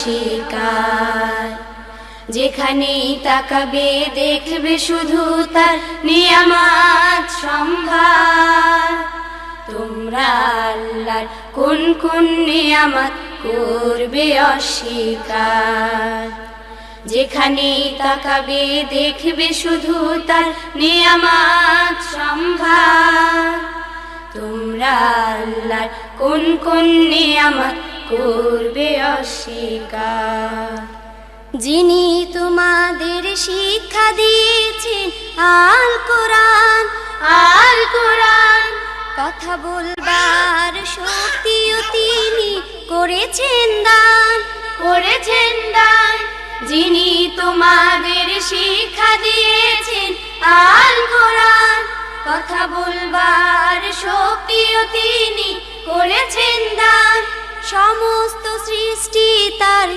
শিকার। যেখানেই তাকাবে দেখবে শুধু তার নিয়ামত সম্ভার। তোমরা আল্লাহর কোন কোন নিয়ামত করবে অস্বীকার। যেখানেই তাকাবে দেখবে শুধু তার নিয়ামত সম্ভার। তোমরা আল্লাহর কোন কোন নিয়ামত করবে অস্বীকার। যিনি তোমাদের শিক্ষা দিয়েছেন আল কোরআন, আল কোরআন। কথা বলবার শক্তিও তিনি করেছেন দান, করেছেন দান। যিনি তোমাদের শিক্ষা দিয়েছেন আল কোরআন, কথা বলবার শক্তিও তিনি করেছেন দান। সমস্ত সৃষ্টি তার